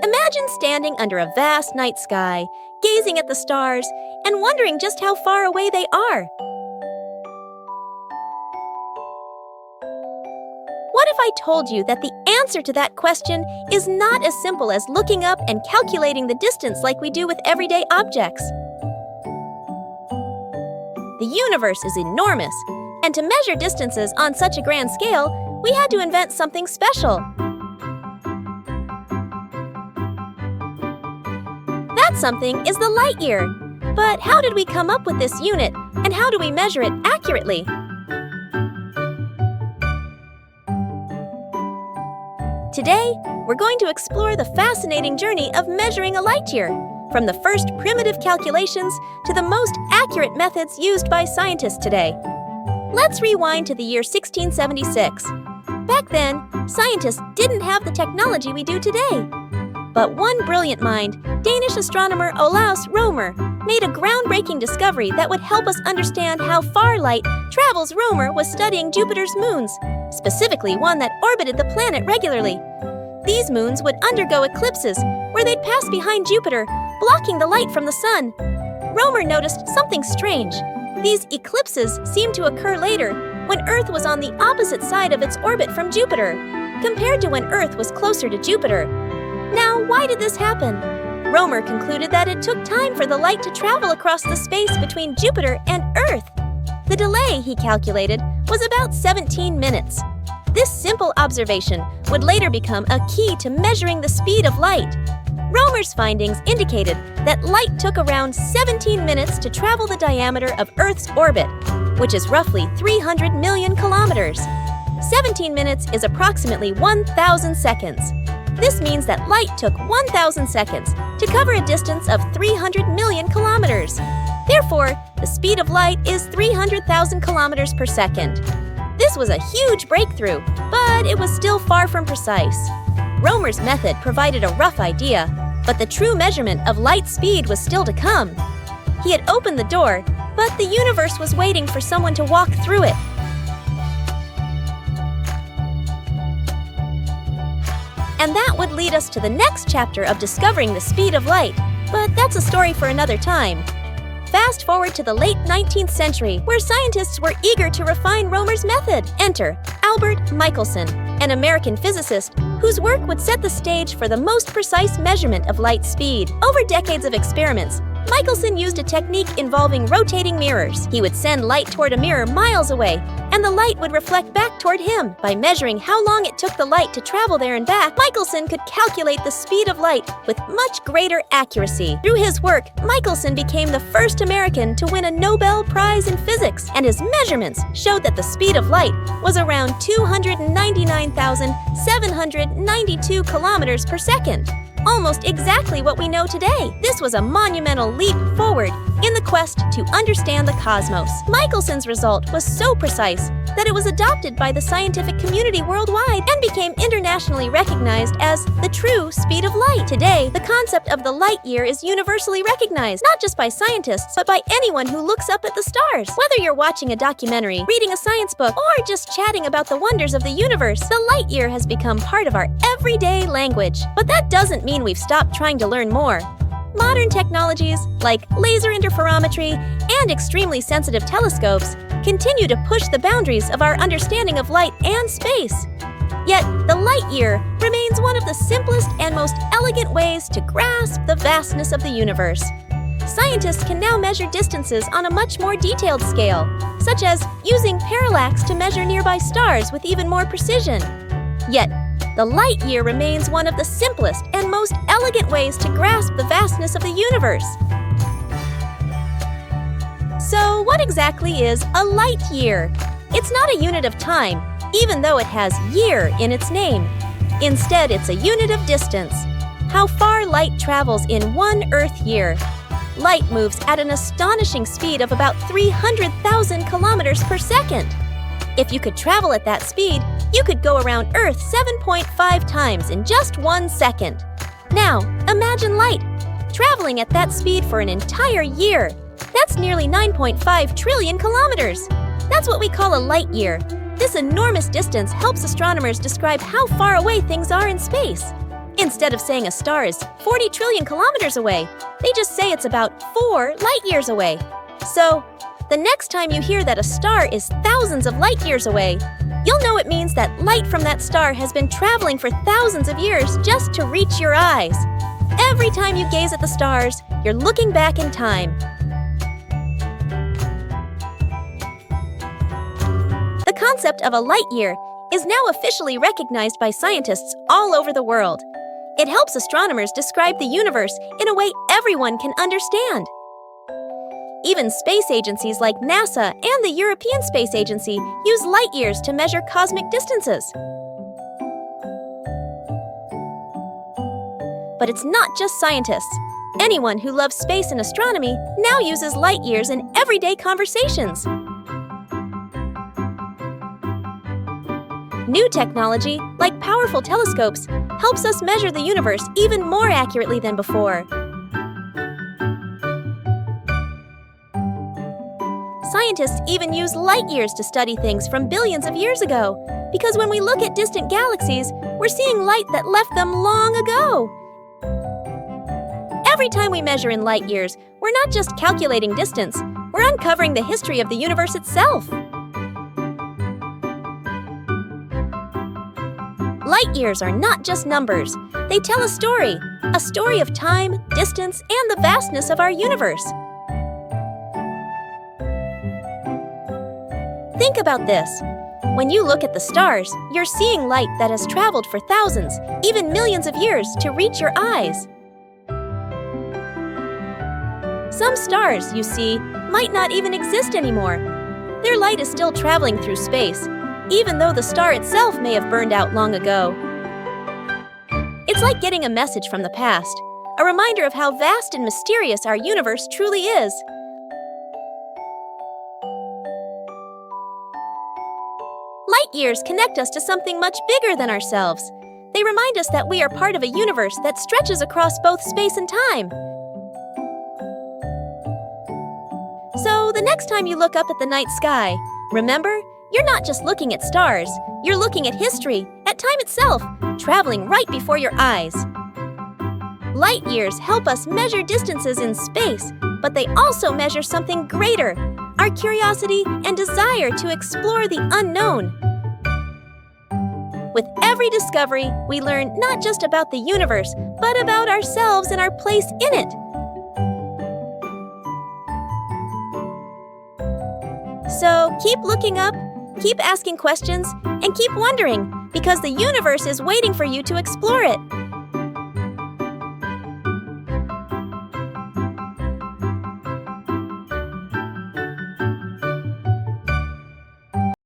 Imagine standing under a vast night sky, gazing at the stars, and wondering just how far away they are. What if I told you that the answer to that question is not as simple as looking up and calculating the distance like we do with everyday objects? The universe is enormous, and to measure distances on such a grand scale, we had to invent something special. That something is the light year. But how did we come up with this unit, and how do we measure it accurately? Today, we're going to explore the fascinating journey of measuring a light year, from the first primitive calculations to the most accurate methods used by scientists today. Let's rewind to the year 1676. Back then, scientists didn't have the technology we do today. But one brilliant mind, Danish astronomer Olaus Romer, made a groundbreaking discovery that would help us understand how far light travels. Romer was studying Jupiter's moons, specifically one that orbited the planet regularly. These moons would undergo eclipses where they'd pass behind Jupiter, blocking the light from the sun. Romer noticed something strange. These eclipses seemed to occur later, when Earth was on the opposite side of its orbit from Jupiter, compared to when Earth was closer to Jupiter. Now, why did this happen? Romer concluded that it took time for the light to travel across the space between Jupiter and Earth. The delay, he calculated, was about 17 minutes. This simple observation would later become a key to measuring the speed of light. Romer's findings indicated that light took around 17 minutes to travel the diameter of Earth's orbit, which is roughly 300 million kilometers. 17 minutes is approximately 1,000 seconds. This means that light took 1,000 seconds to cover a distance of 300 million kilometers. Therefore, the speed of light is 300,000 kilometers per second. This was a huge breakthrough, but it was still far from precise. Romer's method provided a rough idea, but the true measurement of light speed was still to come. He had opened the door, but the universe was waiting for someone to walk through it. And that would lead us to the next chapter of discovering the speed of light, but that's a story for another time. Fast forward to the late 19th century, where scientists were eager to refine Romer's method. Enter Albert Michelson, an American physicist whose work would set the stage for the most precise measurement of light speed. Over decades of experiments, Michelson used a technique involving rotating mirrors. He would send light toward a mirror miles away, and the light would reflect back toward him. By measuring how long it took the light to travel there and back, Michelson could calculate the speed of light with much greater accuracy. Through his work, Michelson became the first American to win a Nobel Prize in physics, and his measurements showed that the speed of light was around 299,792 kilometers per second. Almost exactly what we know today. This was a monumental leap forward in the quest to understand the cosmos. Michelson's result was so precise that it was adopted by the scientific community worldwide and became internationally recognized as the true speed of light. Today, the concept of the light year is universally recognized, not just by scientists, but by anyone who looks up at the stars. Whether you're watching a documentary, reading a science book, or just chatting about the wonders of the universe, the light year has become part of our everyday language. But that doesn't mean we've stopped trying to learn more. Modern technologies, like laser interferometry and extremely sensitive telescopes, continue to push the boundaries of our understanding of light and space. Yet, the light year remains one of the simplest and most elegant ways to grasp the vastness of the universe. Scientists can now measure distances on a much more detailed scale, such as using parallax to measure nearby stars with even more precision. Yet, the light year remains one of the simplest and most elegant ways to grasp the vastness of the universe. So, what exactly is a light year? It's not a unit of time, even though it has year in its name. Instead, it's a unit of distance. How far light travels in one Earth year. Light moves at an astonishing speed of about 300,000 kilometers per second. If you could travel at that speed, you could go around Earth 7.5 times in just 1 second. Now, imagine light traveling at that speed for an entire year. That's nearly 9.5 trillion kilometers. That's what we call a light year. This enormous distance helps astronomers describe how far away things are in space. Instead of saying a star is 40 trillion kilometers away, they just say it's about 4 light years away. So, the next time you hear that a star is thousands of light years away, you'll know it means that light from that star has been traveling for thousands of years just to reach your eyes. Every time you gaze at the stars, you're looking back in time. The concept of a light year is now officially recognized by scientists all over the world. It helps astronomers describe the universe in a way everyone can understand. Even space agencies like NASA and the European Space Agency use light years to measure cosmic distances. But it's not just scientists. Anyone who loves space and astronomy now uses light years in everyday conversations. New technology, like powerful telescopes, helps us measure the universe even more accurately than before. Scientists even use light years to study things from billions of years ago, because when we look at distant galaxies, we're seeing light that left them long ago. Every time we measure in light years, we're not just calculating distance, we're uncovering the history of the universe itself. Light years are not just numbers. They tell a story of time, distance, and the vastness of our universe. Think about this. When you look at the stars, you're seeing light that has traveled for thousands, even millions of years to reach your eyes. Some stars, you see, might not even exist anymore. Their light is still traveling through space, even though the star itself may have burned out long ago. It's like getting a message from the past, a reminder of how vast and mysterious our universe truly is. Light years connect us to something much bigger than ourselves. They remind us that we are part of a universe that stretches across both space and time. So, the next time you look up at the night sky, remember, you're not just looking at stars, you're looking at history, at time itself, traveling right before your eyes. Light years help us measure distances in space, but they also measure something greater, our curiosity and desire to explore the unknown. With every discovery, we learn not just about the universe, but about ourselves and our place in it. So keep looking up, keep asking questions, and keep wondering, because the universe is waiting for you to explore it.